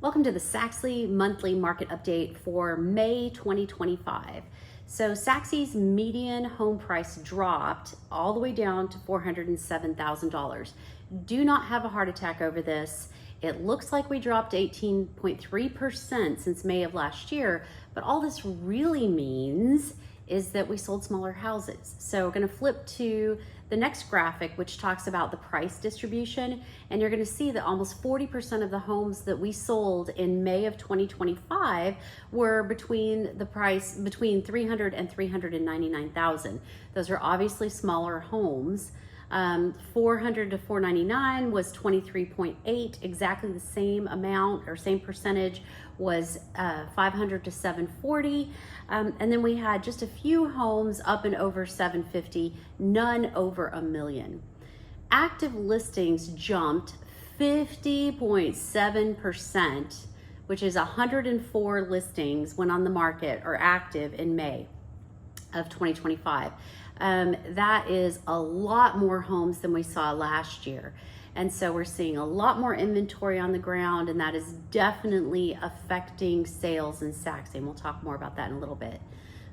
Welcome to the Sachse monthly market update for May 2025. So Sachse's median home price dropped all the way down to $407,000. Do not have a heart attack over this. It looks like we dropped 18.3% since May of last year, but all this really means is that we sold smaller houses. So we're going to flip to the next graphic, which talks about the price distribution, and you're going to see that almost 40% of the homes that we sold in May of 2025 were between the price between $300,000 and $399,000. Those are obviously smaller homes. 400 to 499 was 23.8, exactly the same amount or same percentage was 500 to 740. And then we had just a few homes up and over 750, none over $1 million. Active listings jumped 50.7%, which is 104 listings went on the market or active in May of 2025. That is a lot more homes than we saw last year. And so we're seeing a lot more inventory on the ground, and that is definitely affecting sales in Sachse. And we'll talk more about that in a little bit.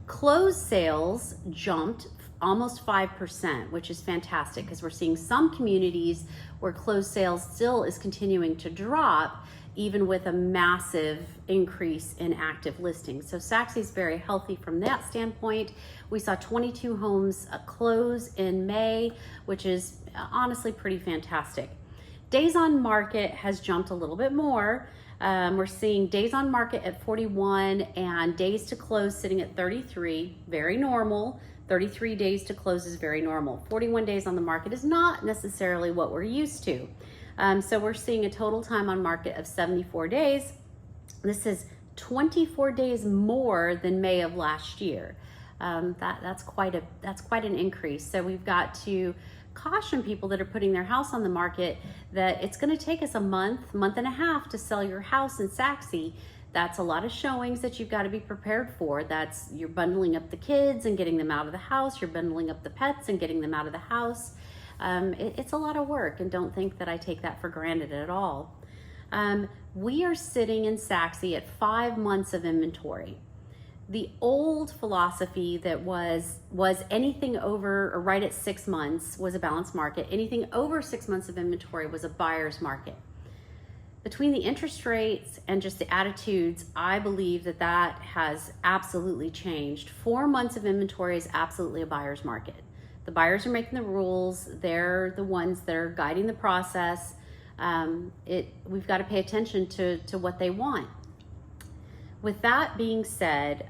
Closed sales jumped almost 5%, which is fantastic because we're seeing some communities where closed sales still is continuing to drop, even with a massive increase in active listings. So Sachse is very healthy from that standpoint. We saw 22 homes close in May, which is honestly pretty fantastic. Days on market has jumped a little bit more. We're seeing days on market at 41 and days to close sitting at 33, very normal. 33 days to close is very normal. 41 days on the market is not necessarily what we're used to. So we're seeing a total time on market of 74 days. This is 24 days more than May of last year. That's quite an increase. So we've got to caution people that are putting their house on the market that it's going to take us a month and a half to sell your house in Sachse. That's a lot of showings that you've got to be prepared for. That's you're bundling up the kids and getting them out of the house. You're bundling up the pets and getting them out of the house. It's a lot of work, and don't think that I take that for granted at all. We are sitting in Sachse at 5 months of inventory. The old philosophy that was anything over or right at 6 months was a balanced market. Anything over 6 months of inventory was a buyer's market. Between the interest rates and just the attitudes, I believe that has absolutely changed. 4 months of inventory is absolutely a buyer's market. The buyers are making the rules. They're the ones that are guiding the process. We've got to pay attention to what they want. With that being said,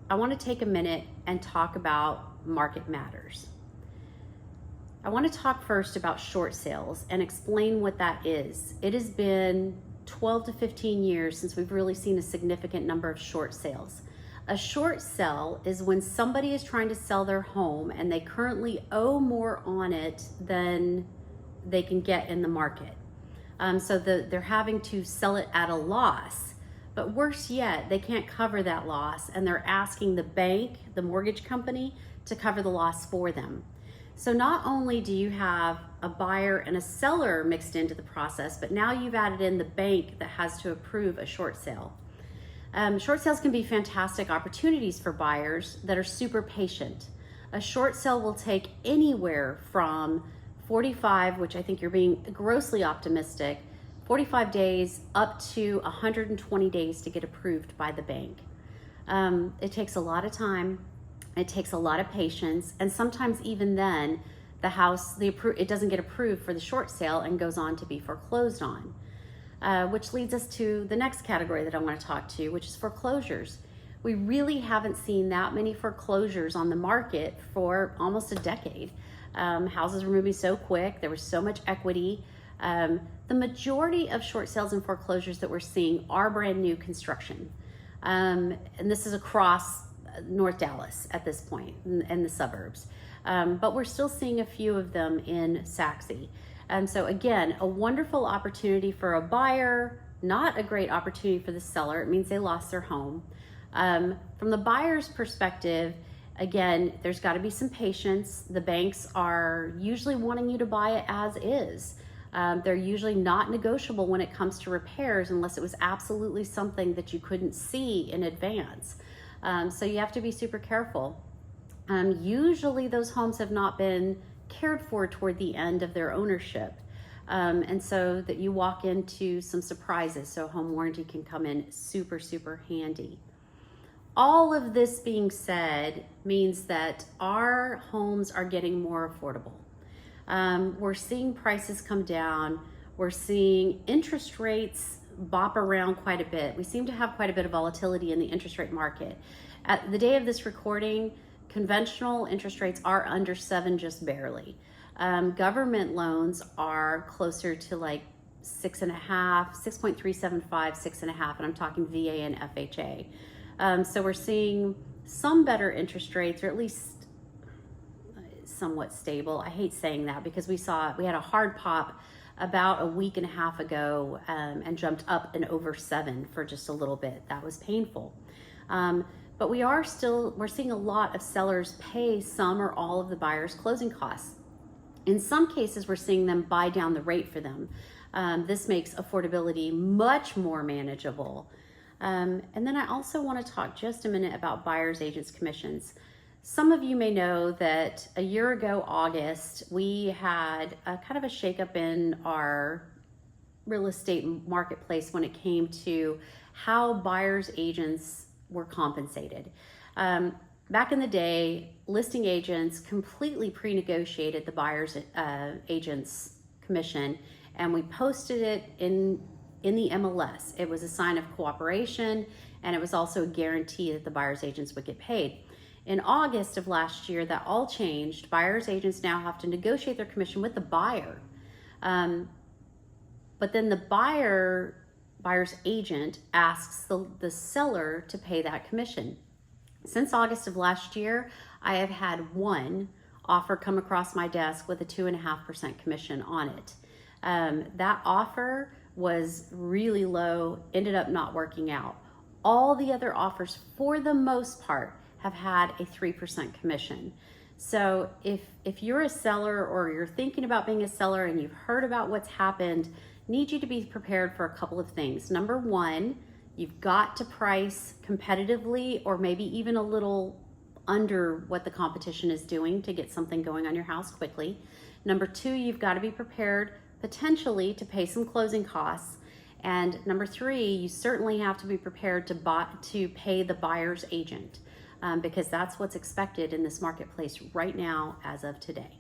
I want to take a minute and talk about market matters. I want to talk first about short sales and explain what that is. It has been 12 to 15 years since we've really seen a significant number of short sales. A short sell is when somebody is trying to sell their home and they currently owe more on it than they can get in the market. So they're having to sell it at a loss. But worse yet, they can't cover that loss and they're asking the bank, the mortgage company, to cover the loss for them. So not only do you have a buyer and a seller mixed into the process, but now you've added in the bank that has to approve a short sale. Short sales can be fantastic opportunities for buyers that are super patient. A short sale will take anywhere from 45, which I think you're being grossly optimistic, 45 days up to 120 days to get approved by the bank. It takes a lot of time. It takes a lot of patience. And sometimes even then, it doesn't get approved for the short sale and goes on to be foreclosed on. Which leads us to the next category that I want to talk to, which is foreclosures. We really haven't seen that many foreclosures on the market for almost a decade. Houses were moving so quick. There was so much equity. The majority of short sales and foreclosures that we're seeing are brand new construction. And this is across North Dallas at this point and the suburbs. But we're still seeing a few of them in Sachse. So again, a wonderful opportunity for a buyer, not a great opportunity for the seller. It means they lost their home. From the buyer's perspective, again, there's got to be some patience. The banks are usually wanting you to buy it as is. They're usually not negotiable when it comes to repairs unless it was absolutely something that you couldn't see in advance. So you have to be super careful. Usually those homes have not been cared for toward the end of their ownership. And so that you walk into some surprises. So home warranty can come in super, super handy. All of this being said means that our homes are getting more affordable. We're seeing prices come down. We're seeing interest rates bop around quite a bit. We seem to have quite a bit of volatility in the interest rate market. At the day of this recording, conventional interest rates are under 7 just barely. Government loans are closer to like 6.5, 6.375, 6.5, and I'm talking VA and FHA. So we're seeing some better interest rates, or at least somewhat stable. I hate saying that because we had a hard pop about a week and a half ago and jumped up and over 7 for just a little bit. That was painful. But we're seeing a lot of sellers pay some or all of the buyers' closing costs. In some cases, we're seeing them buy down the rate for them. This makes affordability much more manageable. And then I also want to talk just a minute about buyers' agents' commissions. Some of you may know that a year ago, August, we had a kind of a shakeup in our real estate marketplace when it came to how buyers' agents were compensated. Back in the day, listing agents completely pre-negotiated the buyer's agent's commission, and we posted it in the MLS. It was a sign of cooperation, and it was also a guarantee that the buyer's agents would get paid. In August of last year, that all changed. Buyer's agents now have to negotiate their commission with the buyer. But then the buyer's agent asks the seller to pay that commission. Since August of last year, I have had one offer come across my desk with a 2.5% commission on it. That offer was really low, ended up not working out. All the other offers, for the most part, have had a 3% commission. So if you're a seller or you're thinking about being a seller and you've heard about what's happened, need you to be prepared for a couple of things. Number one, you've got to price competitively or maybe even a little under what the competition is doing to get something going on your house quickly. Number two, you've got to be prepared potentially to pay some closing costs. And number three, you certainly have to be prepared to pay the buyer's agent because that's what's expected in this marketplace right now as of today.